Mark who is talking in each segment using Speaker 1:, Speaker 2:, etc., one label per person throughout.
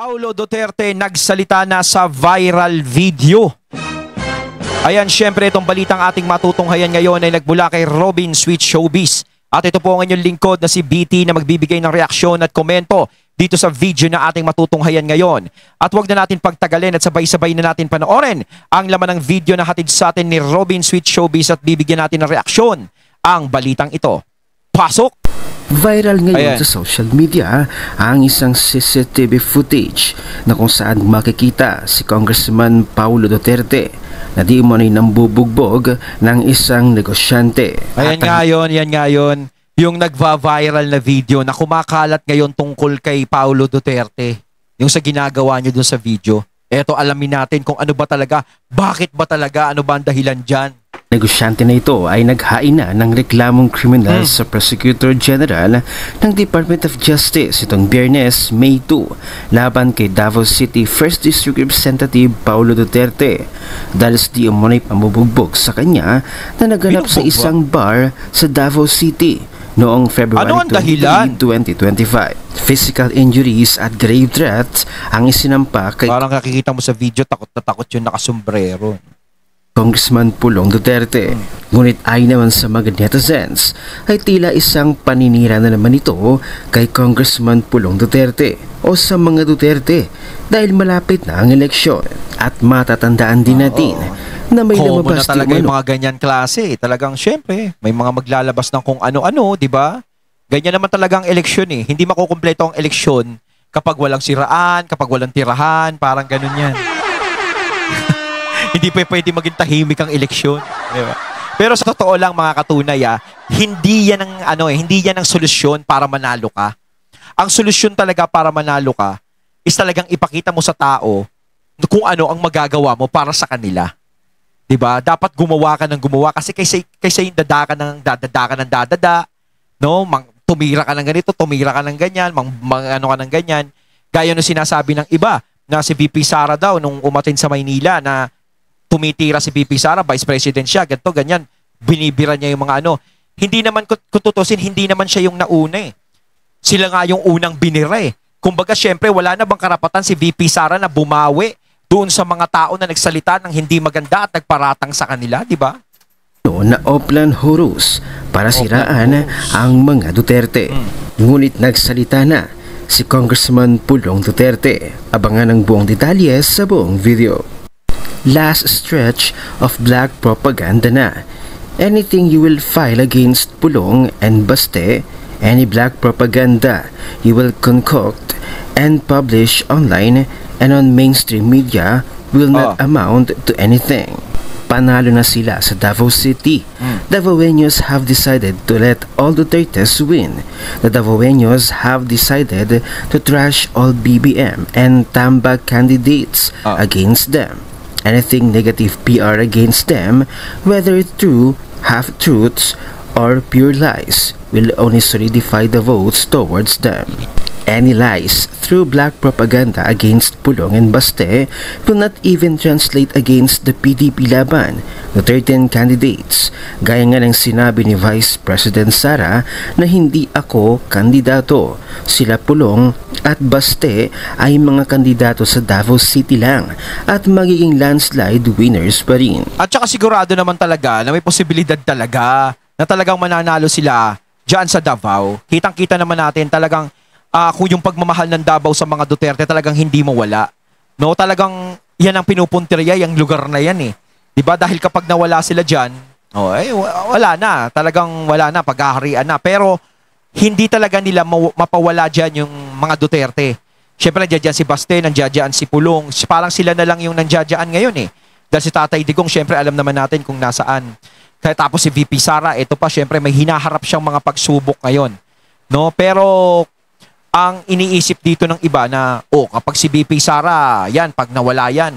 Speaker 1: Paulo Duterte nagsalita na sa viral video. Ayan, syempre itong balitang ating matutunghayan ngayon ay nagmula kay Robin Sweet Showbiz. At ito po ang inyong lingkod na si BT na magbibigay ng reaksyon at komento dito sa video na ating matutunghayan ngayon. At huwag na natin pagtagalin at sabay-sabay na natin panoorin ang laman ng video na hatid sa atin ni Robin Sweet Showbiz at bibigyan natin ng reaksyon ang balitang ito. Pasok!
Speaker 2: Viral ngayon sa social media ang isang CCTV footage na kung saan makikita si Congressman Paulo Duterte na di umano'y nambubugbog ng isang negosyante.
Speaker 1: Ayan nga yun, yan nga yun. Yung nagva-viral na video na kumakalat ngayon tungkol kay Paulo Duterte. Yung sa ginagawa nyo dun sa video. Eto, alamin natin kung ano ba talaga, bakit ba talaga, ano ba ang dahilan dyan.
Speaker 2: Negosyante na ito ay naghain na ng reklamong kriminal sa Prosecutor General ng Department of Justice itong Biyernes, May 2 laban kay Davao City 1st District Representative Paulo Duterte dahil sa di umano'y pambubugbog sa kanya na naganap sa isang bar sa Davao City noong February 23, 2025. Physical injuries at grave threats ang isinampa kay...
Speaker 1: Parang nakikita mo sa video, takot na takot yung nakasombrero.
Speaker 2: Congressman Pulong Duterte. Ngunit ay naman sa mga netizens ay tila isang paninira na naman ito kay Congressman Pulong Duterte o sa mga Duterte dahil malapit na ang eleksyon at matatandaan din natin na may lumabas
Speaker 1: na talaga yung mga ganyan klase. Talagang syempre, may mga maglalabas ng kung ano-ano, di ba? Ganyan naman talagang eleksyon eh. Hindi makukumpleto ang eleksyon kapag walang siraan, kapag walang tirahan, parang ganun yan. Hindi pa pwede maging tahimik ang eleksyon. Diba? Pero sa totoo lang mga katunay, hindi yan ang hindi yan ang solusyon para manalo ka. Ang solusyon talaga para manalo ka is talagang ipakita mo sa tao kung ano ang magagawa mo para sa kanila. 'Di ba? Dapat gumawa ka ng gumawa kasi kaysa yung dadaka ng dadada, no? Tumira ka ng ganito, tumira ka ng ganyan, ano ka ng ganyan. Gaya ng sinasabi ng iba na si VP Sara daw nung umatin sa Maynila na tumitira si VP Sara, Vice President siya, ganito, ganyan. Binibira niya yung mga ano. Hindi naman, kung tutusin, hindi naman siya yung nauna eh. Sila nga yung unang binira eh. Kumbaga, syempre, wala na bang karapatan si VP Sara na bumawi doon sa mga tao na nagsalita ng hindi maganda at nagparatang sa kanila, di ba?
Speaker 2: Na Oplan Horus para siraan ang mga Duterte. Ngunit nagsalita na si Congressman Pulong Duterte. Abangan ang buong detalye sa buong video. Last stretch of black propaganda na. Anything you will file against Pulong and Baste, any black propaganda you will concoct and publish online and on mainstream media will not amount to anything. Panalo na sila sa Davao City. Davaoeños have decided to let all Dutertes win. The Davaoeños have decided to trash all BBM and Tamba candidates against them. Anything negative PR against them, whether true, half-truths, or pure lies, will only solidify the votes towards them. Any lies through black propaganda against Pulong and Baste will not even translate against the PDP laban, the 13 candidates. Gaya nga ng sinabi ni Vice President Sara na hindi ako kandidato. Sila Pulong at Baste ay mga kandidato sa Davao City lang at magiging landslide winners pa rin.
Speaker 1: At saka sigurado naman talaga na may posibilidad talaga na talagang mananalo sila dyan sa Davao. Kitang-kita naman natin talagang kung yung pagmamahal ng Davao sa mga Duterte talagang hindi mawala. No, talagang yan ang pinupuntirya, yung lugar na yan eh. 'Di ba? Dahil kapag nawala sila diyan, wala na, talagang wala na, paghaharian na. Pero hindi talaga nila mapawala diyan yung mga Duterte. Syempre nandiyan si Baste, nandiyan si Pulong, parang sila na lang yung nandiyan ngayon eh. Dahil si Tatay Digong, syempre alam naman natin kung nasaan. Kaya tapos si VP Sara, ito pa syempre may hinaharap siyang mga pagsubok ngayon. No, pero ang iniisip dito ng iba na kapag si VP Sara, yan, pag nawala yan,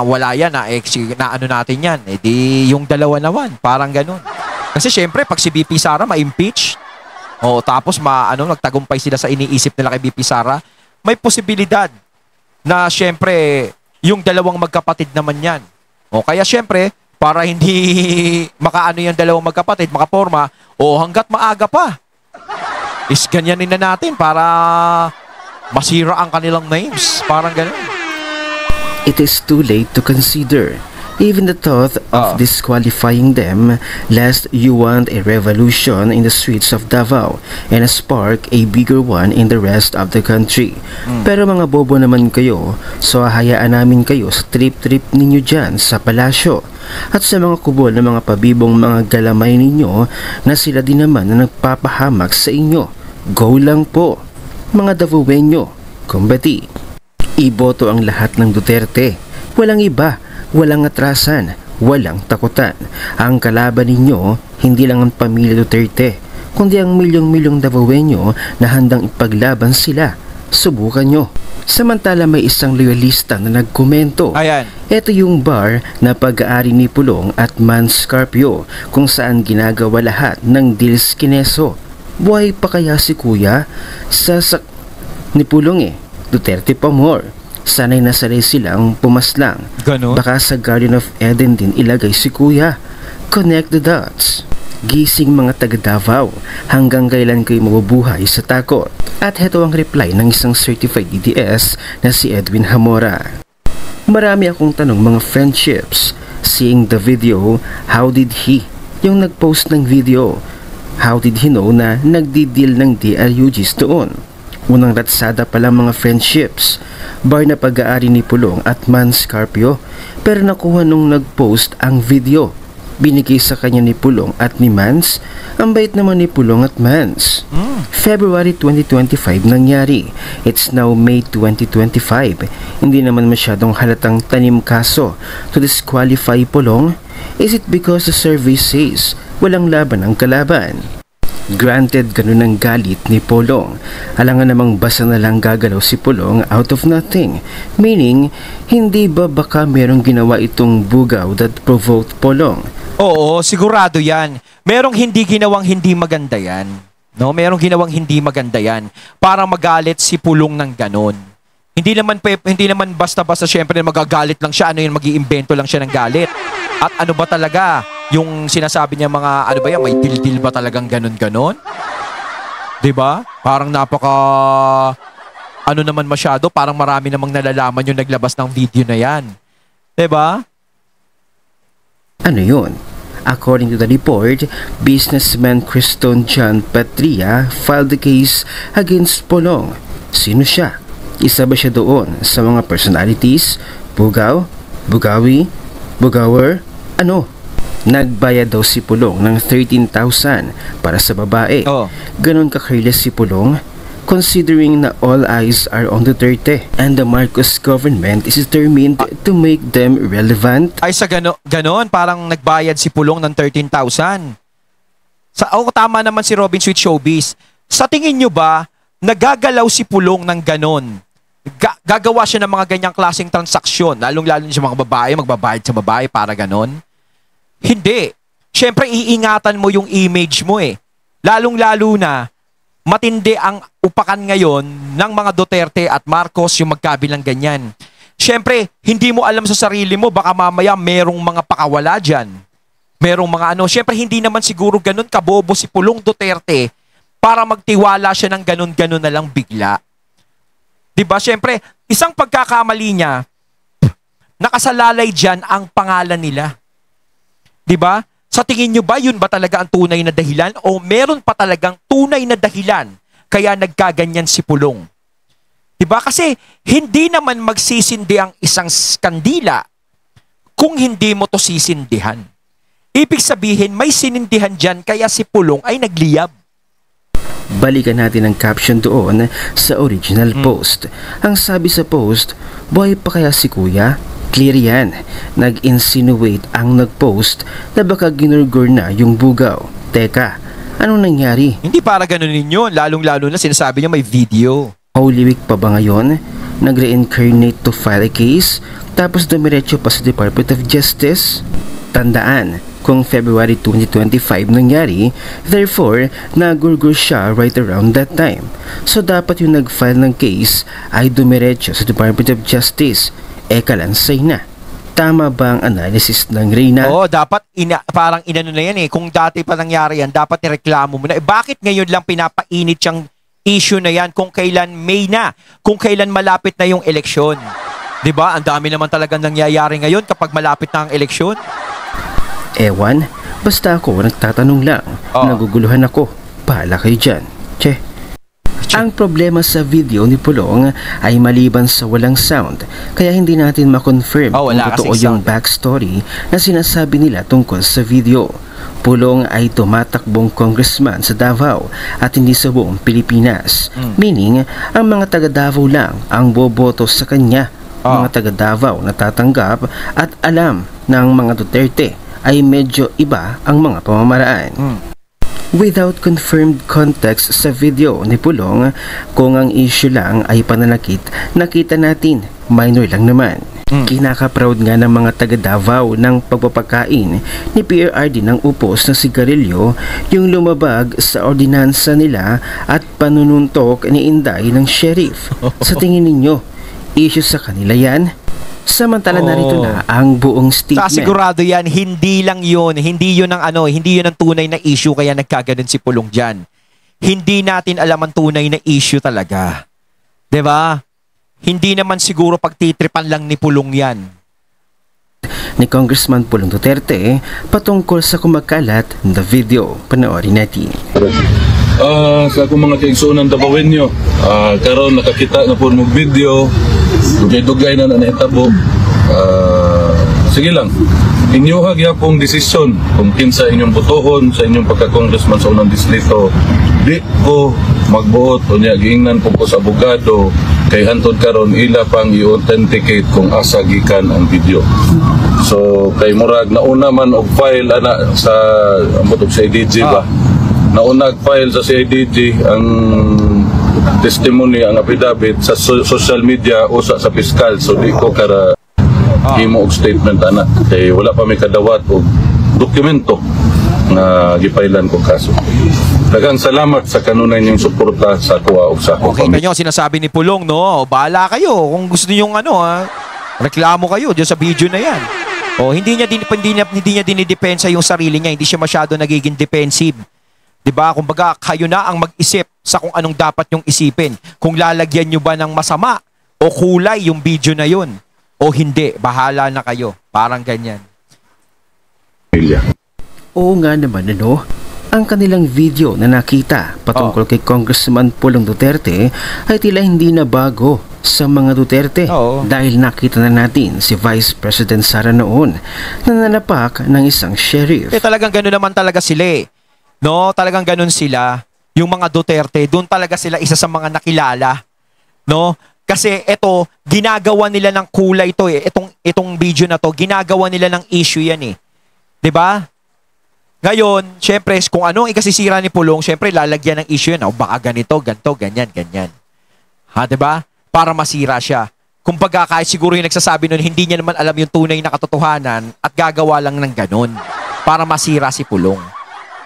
Speaker 1: wala yan, na ano natin yan, di yung dalawa naman, parang ganun. Kasi syempre, pag si VP Sara ma-impeach, tapos nagtagumpay sila sa iniisip nila kay VP Sara, may posibilidad na syempre, yung dalawang magkapatid naman yan. Kaya syempre, para hindi makaano yung dalawang magkapatid, makaporma, hanggat maaga pa. is ganyanin na natin para masira ang kanilang names. Parang ganun.
Speaker 2: It is too late to consider even the thought of disqualifying them, lest you want a revolution in the streets of Davao and spark a bigger one in the rest of the country. Pero mga bobo naman kayo, so hayaan namin kayo sa trip-trip ninyo dyan sa palasyo at sa mga kubol ng mga pabibong mga galamay ninyo na sila din naman na nagpapahamak sa inyo. Go lang po, mga Davaoenyo, kumbati. Iboto ang lahat ng Duterte. Walang iba. Walang atrasan, walang takutan. Ang kalaban ninyo, hindi lang ang pamilya Duterte, kundi ang milyong-milyong Davaoenyo na handang ipaglaban sila. Subukan nyo. Samantala may isang loyalista na nagkomento.
Speaker 1: Ayan.
Speaker 2: Ito yung bar na pag-aari ni Pulong at Man Scarpio kung saan ginagawa lahat ng deals kineso. Buhay pa kaya si Kuya? Ni Pulong Duterte pa more. Sana'y nasanay silang pumaslang.
Speaker 1: Ganon?
Speaker 2: Baka sa Garden of Eden din ilagay si Kuya. Connect the dots. Gising mga taga Davao, hanggang kailan kayo mabubuhay sa takot? At heto ang reply ng isang certified DDS na si Edwin Hamora. Marami akong tanong mga friendships. Seeing the video, how did he? Yung nagpost ng video, how did he know na nagdi-deal ng DRUGs doon? Unang ratsada palang mga friendships, bar na pag-aari ni Pulong at Man Scarpio, pero nakuha nung nag-post ang video. Binigay sa kanya ni Pulong at ni Mans, ang bait naman ni Pulong at Mans. February 2025 nangyari. It's now May 2025. Hindi naman masyadong halatang tanim kaso to disqualify Pulong. Is it because the survey says walang laban ang kalaban? Granted, ganun ang galit ni Pulong. Alangan namang basta na lang gagalaw si Pulong out of nothing. Meaning, hindi ba baka merong ginawa itong bugaw that provoked Pulong?
Speaker 1: Oo, sigurado yan. Merong hindi ginawang hindi maganda yan. No? Merong ginawang hindi maganda yan para magalit si Pulong ng ganon. Hindi naman basta-basta syempre magagalit lang siya. Ano yun, mag-iimbento lang siya ng galit. At ano ba talaga yung sinasabi niya mga, ano ba yan, may til-til ba talagang ganon-ganon? Diba? Parang napaka, ano naman masyado, parang marami namang nalalaman yung naglabas ng video na yan. Diba?
Speaker 2: Ano yun? According to the report, businessman Criston John Patria filed the case against Pulong. Sino siya? Isa ba siya doon sa mga personalities? Bugaw? Bugawi? Bugawer? Ano? Nagbayad daw si Pulong ng 13,000 para sa babae. Ganon ka-careless si Pulong, considering na all eyes are on Duterte and the Marcos government is determined to make them relevant.
Speaker 1: Ay sa ganon, parang nagbayad si Pulong ng 13,000. Tama naman si Robin Sweet Showbiz. Sa tingin nyo ba, nagagalaw si Pulong ng ganon? Gagawa siya ng mga ganyang klaseng transaksyon, lalong-lalo sa mga babae, magbabayad sa babae para ganon? Hindi. Siyempre, iingatan mo yung image mo Lalong-lalo na, matindi ang upakan ngayon ng mga Duterte at Marcos yung magkabilang ganyan. Siyempre, hindi mo alam sa sarili mo, baka mamaya merong mga pakawala dyan. Merong mga siyempre hindi naman siguro ganun kabobo si Pulong Duterte para magtiwala siya ng ganun-ganun na lang bigla. Diba? Siyempre, isang pagkakamali niya, nakasalalay dyan ang pangalan nila. Diba? Sa tingin nyo ba, yun ba talaga ang tunay na dahilan? O meron pa talagang tunay na dahilan kaya nagkaganyan si Pulong? Diba? Kasi hindi naman magsisindi ang isang kandila kung hindi mo to sisindihan. Ibig sabihin, may sinindihan dyan kaya si Pulong ay nagliyab.
Speaker 2: Balikan natin ang caption doon sa original post. Ang sabi sa post, buhay pa kaya si Kuya? Clear yan. Nag-insinuate ang nag-post na baka ginurgur na yung bugaw. Teka, anong nangyari?
Speaker 1: Hindi para ganunin yun. Lalong-lalo na sinasabi niya may video.
Speaker 2: Holy Week pa ba ngayon? Nag-reincarnate to file a case? Tapos dumiretso pa sa Department of Justice? Tandaan, kung February 2025 nangyari, therefore, nagurgur siya right around that time. So dapat yung nag-file ng case ay dumiretso sa Department of Justice. Kalansay na. Tama ba ang analysis ng Reyna?
Speaker 1: Oo, dapat na yan Kung dati pa nangyari yan, dapat ireklamo mo na. Bakit ngayon lang pinapainit siyang issue na yan kung kailan May na, kung kailan malapit na yung eleksyon. 'Di ba? Ang dami naman talagang nangyayari ngayon kapag malapit na ang eleksyon.
Speaker 2: Ewan, basta ako nagtatanong lang. Naguguluhan ako. Bahala kayo dyan. Che. Ang problema sa video ni Pulong ay maliban sa walang sound, kaya hindi natin makonfirm kung totoo yung backstory na sinasabi nila tungkol sa video. Pulong ay tumatakbong congressman sa Davao at hindi sa buong Pilipinas. Meaning, ang mga taga Davao lang ang boboto sa kanya. Mga taga Davao na tatanggap at alam ng mga Duterte ay medyo iba ang mga pamamaraan. Without confirmed context sa video ni Pulong, kung ang issue lang ay pananakit, nakita natin minor lang naman. Kinaka-proud nga ng mga taga Davao ng pagpapakain ni PRRD ng upos na sigarilyo yung lumabag sa ordinansa nila at panununtok ni Inday ng sheriff. Sa tingin ninyo, issue sa kanila yan? Samantala narito na ang buong statement.
Speaker 1: Sigurado yan, hindi lang yun. Hindi yun ang tunay na issue kaya nagkaganon si Pulong dyan. Hindi natin alam ang tunay na issue talaga. 'Di ba? Hindi naman siguro pagtitripan lang ni Pulong yan.
Speaker 2: Ni Congressman Pulong Duterte patungkol sa kumakalat na video. Panoorin natin.
Speaker 3: Sa akong mga kaigsunan Davaoenyo, karon nakakita na po ng video, dugay-dugay na nahitabo. Sige lang, inyo hagyapong desisyon kung kinsa inyong botohon sa inyong pagka-congressman sa unang distrito. Di ko magbuot o niya giingnan po ko sa abogado kay hantod karon ila pang i-authenticate kung asa gikan ang video. So kay murag nauna man og file ana sa amot sa IDG ba. Nauna file sa CIDG ang testimony, ang affidavit sa social media o sa piskal. So di ko kara himo og statement ana kay wala pa may kadawat og dokumento na gipailan ko kaso. Daghang salamat sa kanunay niyong suporta sa kuha og sa ako.
Speaker 1: Okay, kanyo sinasabi ni Pulong, no? Bahala kayo kung gusto niyo reklamo kayo diyan sa video na yan. Hindi niya dinidepensa yung sarili niya, hindi siya masyado nagiging defensive. 'Di ba? Kumbaga, kayo na ang mag-isip sa kung anong dapat yung isipin. Kung lalagyan nyo ba ng masama o kulay yung video na yun o hindi, bahala na kayo. Parang ganyan.
Speaker 2: Oo nga naman, ano? Ang kanilang video na nakita patungkol kay Congressman Pulong Duterte ay tila hindi na bago sa mga Duterte. Dahil nakita na natin si Vice President Sara noon na nanapak ng isang sheriff.
Speaker 1: Talagang gano'n naman talaga sila eh. No, talagang ganun sila. Yung mga Duterte, doon talaga sila isa sa mga nakilala. No? Kasi ito, ginagawa nila ng kulay ito eh. Itong video na to, ginagawa nila ng issue yan eh. 'Di ba? Ngayon, syempre, kung ano ikasisira ni Pulong, syempre lalagyan ng issue yan. Baka ganito, ganto, ganyan, ganyan. 'Di ba? Para masira siya. Kumbaga, kahit siguro yung nagsasabi nun, hindi niya naman alam yung tunay na katotohanan at gagawa lang ng ganun para masira si Pulong.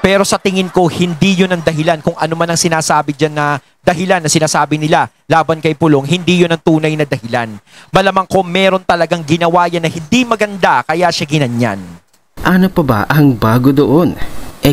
Speaker 1: Pero sa tingin ko, hindi yun ang dahilan. Kung ano man ang sinasabi dyan na dahilan na sinasabi nila laban kay Pulong, hindi yun ang tunay na dahilan. Malamang ko meron talagang ginawa yan na hindi maganda, kaya siya ginanyan.
Speaker 2: Ano pa ba ang bago doon?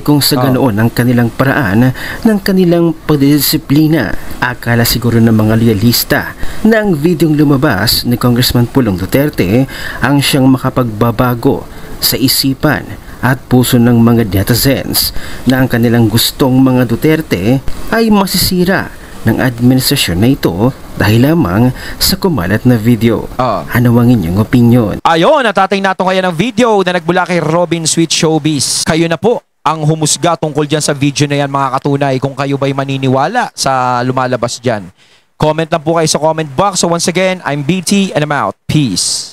Speaker 2: Kung sa ganoon ang kanilang paraan ng kanilang pagdidisiplina, akala siguro ng mga loyalista na ang videong lumabas ni Congressman Pulong Duterte ang siyang makapagbabago sa isipan at puso ng mga netizens na ang kanilang gustong mga Duterte ay masisira ng administrasyon na ito dahil lamang sa kumalat na video. Ano ang inyong opinion?
Speaker 1: Ayun, natatay nato ngayon ang video na nagbula kay Robin Sweet Showbiz. Kayo na po ang humusga tungkol dyan sa video na yan, mga katunay, kung kayo ba'y maniniwala sa lumalabas dyan. Comment lang po kayo sa comment box. So once again, I'm BT and I'm out. Peace.